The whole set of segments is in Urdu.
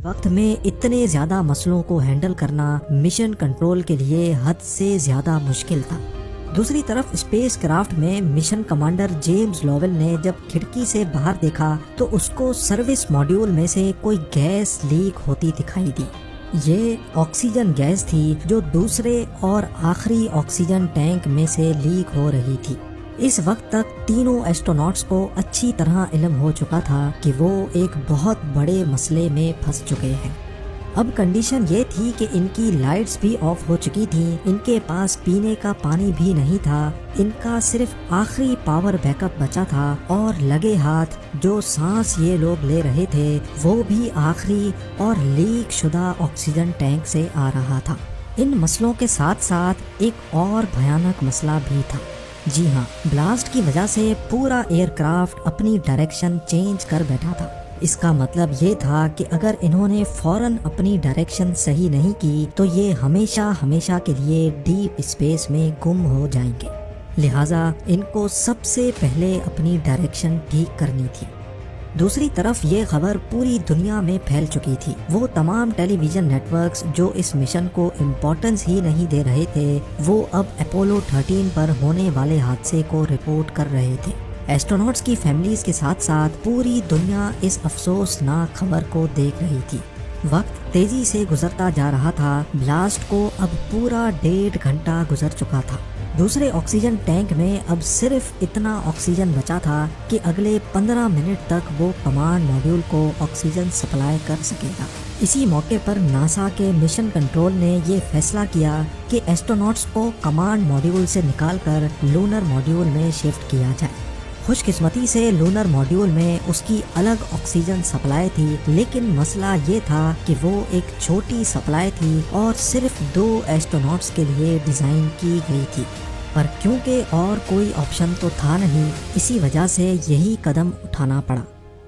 وقت میں اتنے زیادہ مسئلوں کو ہینڈل کرنا مشن کنٹرول کے لیے حد سے زیادہ مشکل تھا۔ دوسری طرف اسپیس کرافٹ میں مشن کمانڈر جیمز لوول نے جب کھڑکی سے باہر دیکھا تو اس کو سروس ماڈیول میں سے کوئی گیس لیک ہوتی دکھائی دی۔ یہ آکسیجن گیس تھی جو دوسرے اور آخری آکسیجن ٹینک میں سے لیک ہو رہی تھی۔ اس وقت تک تینوں ایسٹروناٹس کو اچھی طرح علم ہو چکا تھا کہ وہ ایک بہت بڑے مسئلے میں پھنس چکے ہیں۔ اب کنڈیشن یہ تھی کہ ان کی لائٹس بھی آف ہو چکی تھیں، ان کے پاس پینے کا پانی بھی نہیں تھا، ان کا صرف آخری پاور بیک اپ بچا تھا، اور لگے ہاتھ جو سانس یہ لوگ لے رہے تھے وہ بھی آخری اور لیک شدہ آکسیجن ٹینک سے آ رہا تھا۔ ان مسئلوں کے ساتھ ساتھ ایک اور بھیانک مسئلہ بھی تھا۔ جی ہاں، بلاسٹ کی وجہ سے پورا ایئر کرافٹ اپنی ڈائریکشن چینج کر بیٹھا تھا۔ اس کا مطلب یہ تھا کہ اگر انہوں نے فوراً اپنی ڈائریکشن صحیح نہیں کی تو یہ ہمیشہ کے لیے ڈیپ اسپیس میں گم ہو جائیں گے، لہٰذا ان کو سب سے پہلے اپنی ڈائریکشن ٹھیک کرنی تھی۔ دوسری طرف یہ خبر پوری دنیا میں پھیل چکی تھی۔ وہ تمام ٹیلی ویژن نیٹ ورکس جو اس مشن کو امپورٹنس ہی نہیں دے رہے تھے، وہ اب اپولو 13 پر ہونے والے حادثے کو رپورٹ کر رہے تھے۔ ایسٹروناٹس کی فیملیز کے ساتھ ساتھ پوری دنیا اس افسوسناک خبر کو دیکھ رہی تھی۔ وقت تیزی سے گزرتا جا رہا تھا، بلاسٹ کو اب پورا 1.5 گھنٹہ گزر چکا تھا۔ دوسرے آکسیجن ٹینک میں اب صرف اتنا آکسیجن بچا تھا کہ اگلے 15 منٹ تک وہ کمانڈ ماڈیول کو آکسیجن سپلائی کر سکے گا۔ اسی موقع پر ناسا کے مشن کنٹرول نے یہ فیصلہ کیا کہ ایسٹروناٹس کو کمانڈ ماڈیول سے نکال کر لونر ماڈیول میں شفٹ کیا جائے۔ خوش قسمتی سے لونر ماڈیول میں اس کی الگ آکسیجن سپلائی تھی، لیکن مسئلہ یہ تھا کہ وہ ایک چھوٹی سپلائی تھی اور صرف 2 ایسٹروناٹس کے لیے ڈیزائن کی گئی تھی، پر کیونکہ اور کوئی آپشن تو تھا نہیں، اسی وجہ سے یہی قدم اٹھانا پڑا۔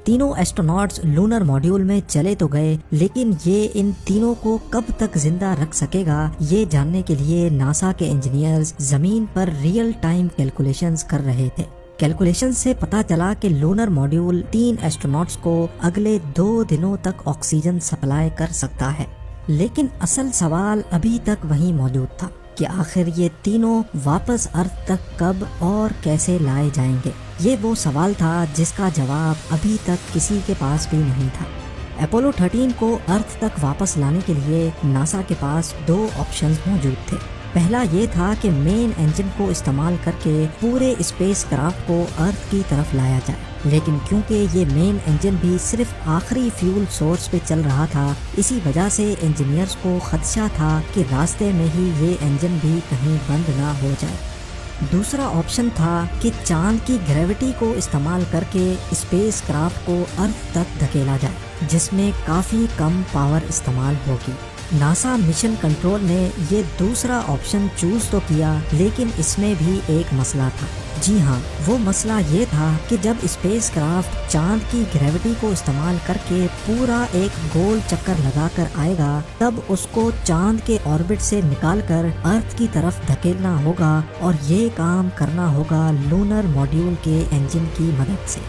تینوں ایسٹروناٹس لونر ماڈیول میں چلے تو گئے، لیکن یہ ان تینوں کو کب تک زندہ رکھ سکے گا یہ جاننے کے لیے ناسا کے انجینئرز زمین پر ریئل ٹائم کیلکولیشنز کر رہے تھے۔ کیلکولیشن سے پتا چلا کہ لونر ماڈیول 3 ایسٹروناٹس کو اگلے 2 دنوں تک آکسیجن سپلائی کر سکتا ہے، لیکن اصل سوال ابھی تک وہیں موجود تھا کہ آخر یہ تینوں واپس ارتھ تک کب اور کیسے لائے جائیں گے۔ یہ وہ سوال تھا جس کا جواب ابھی تک کسی کے پاس بھی نہیں تھا۔ اپولو 13 کو ارتھ تک واپس لانے کے لیے ناسا کے پاس 2 آپشنز موجود تھے۔ پہلا یہ تھا کہ مین انجن کو استعمال کر کے پورے اسپیس کرافٹ کو ارتھ کی طرف لایا جائے، لیکن کیونکہ یہ مین انجن بھی صرف آخری فیول سورس پہ چل رہا تھا، اسی وجہ سے انجینئرز کو خدشہ تھا کہ راستے میں ہی یہ انجن بھی کہیں بند نہ ہو جائے۔ دوسرا آپشن تھا کہ چاند کی گریوٹی کو استعمال کر کے اسپیس کرافٹ کو ارتھ تک دھکیلا جائے، جس میں کافی کم پاور استعمال ہوگی۔ ناسا مشن کنٹرول نے یہ دوسرا آپشن چوز تو کیا، لیکن اس میں بھی ایک مسئلہ تھا۔ جی ہاں، وہ مسئلہ یہ تھا کہ جب اسپیس کرافٹ چاند کی گریوٹی کو استعمال کر کے پورا ایک گول چکر لگا کر آئے گا، تب اس کو چاند کے آربٹ سے نکال کر ارتھ کی طرف دھکیلنا ہوگا، اور یہ کام کرنا ہوگا لونر ماڈیول کے انجن کی مدد سے۔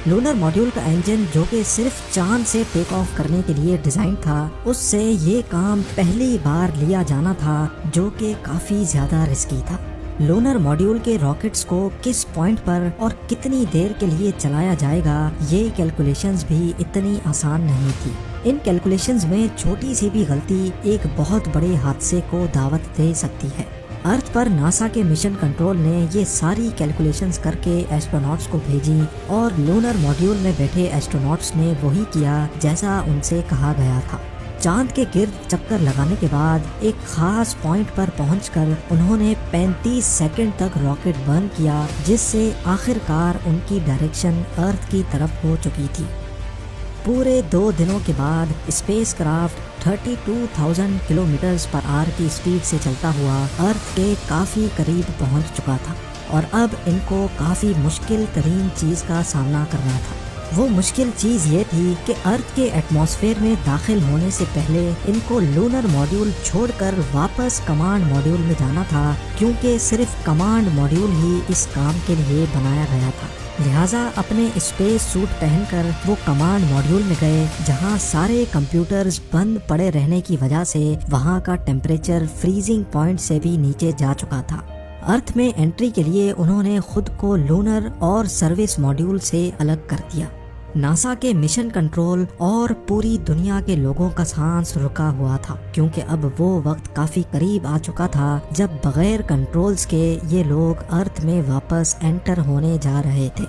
لونر ماڈیول کا انجن جو کہ صرف چاند سے ٹیک آف کرنے کے لیے ڈیزائن تھا، اس سے یہ کام پہلی بار لیا جانا تھا، جو کہ کافی زیادہ رسکی تھا۔ لونر ماڈیول کے راکٹس کو کس پوائنٹ پر اور کتنی دیر کے لیے چلایا جائے گا، یہ کیلکولیشنز بھی اتنی آسان نہیں تھی۔ ان کیلکولیشنز میں چھوٹی سی بھی غلطی ایک بہت بڑے حادثے کو دعوت دے سکتی ہے۔ ارتھ پر ناسا کے مشن کنٹرول نے یہ ساری کیلکولیشنز کر کے ایسٹروناٹس کو بھیجی، اور لونر ماڈیول میں بیٹھے ایسٹروناٹس نے وہی کیا جیسا ان سے کہا گیا تھا۔ چاند کے گرد چکر لگانے کے بعد ایک خاص پوائنٹ پر پہنچ کر انہوں نے 35 سیکنڈ تک راکٹ برن کیا، جس سے آخر کار ان کی ڈائریکشن ارتھ کی طرف ہو چکی تھی۔ پورے 2 دنوں کے بعد اسپیس کرافٹ 32,000 کلومیٹرز پر آور کی اسپیڈ سے چلتا ہوا ارتھ کے کافی قریب پہنچ چکا تھا، اور اب ان کو کافی مشکل ترین چیز کا سامنا کرنا تھا۔ وہ مشکل چیز یہ تھی کہ ارتھ کے ایٹماسفیئر میں داخل ہونے سے پہلے ان کو لونر ماڈیول چھوڑ کر واپس کمانڈ ماڈیول میں جانا تھا، کیونکہ صرف کمانڈ ماڈیول ہی اس کام کے لیے بنایا گیا تھا۔ لہٰذا اپنے اسپیس سوٹ پہن کر وہ کمانڈ ماڈیول میں گئے جہاں سارے کمپیوٹرز بند پڑے رہنے کی وجہ سے وہاں کا ٹیمپریچر فریزنگ پوائنٹ سے بھی نیچے جا چکا تھا۔ ارتھ میں انٹری کے لیے انہوں نے خود کو لونر اور سروس ماڈیول سے الگ کر دیا۔ ناسا کے مشن کنٹرول اور پوری دنیا کے لوگوں کا سانس رکا ہوا تھا، کیونکہ اب وہ وقت کافی قریب آ چکا تھا جب بغیر کنٹرولز کے یہ لوگ ارتھ میں واپس انٹر ہونے جا رہے تھے۔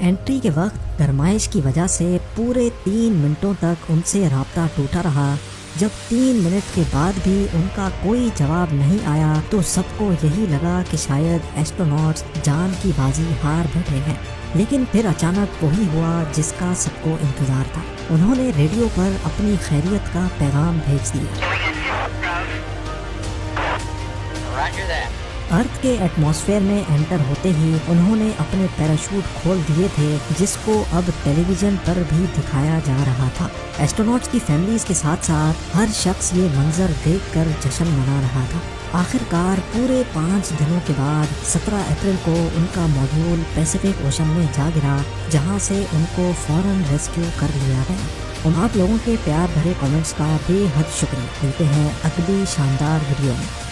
انٹری کے وقت گرمائش کی وجہ سے پورے 3 منٹوں تک ان سے رابطہ ٹوٹا رہا۔ جب 3 منٹ کے بعد بھی ان کا کوئی جواب نہیں آیا تو سب کو یہی لگا کہ شاید ایسٹروناٹس جان کی بازی ہار بیٹھے ہیں، لیکن پھر اچانک وہی ہوا جس کا سب کو انتظار تھا۔ انہوں نے ریڈیو پر اپنی خیریت کا پیغام بھیج دیا۔ ارتھ کے ایٹماسفیئر میں انٹر ہوتے ہی انہوں نے اپنے پیراشوٹ کھول دیے تھے، جس کو اب ٹیلی ویژن پر بھی دکھایا جا رہا تھا۔ ایسٹروناٹس کی فیملیز کے ساتھ ساتھ ہر شخص یہ منظر دیکھ کر جشن منا رہا تھا۔ آخر کار پورے 5 دنوں کے بعد 17 اپریل کو ان کا ماڈیول پیسیفک اوشن میں جا گرا، جہاں سے ان کو فوراً ریسکیو کر لیا گیا۔ آپ لوگوں کے پیار بھرے کامنٹس کا بے حد شکریہ۔ ملتے ہیں اگلی شاندار ویڈیو میں۔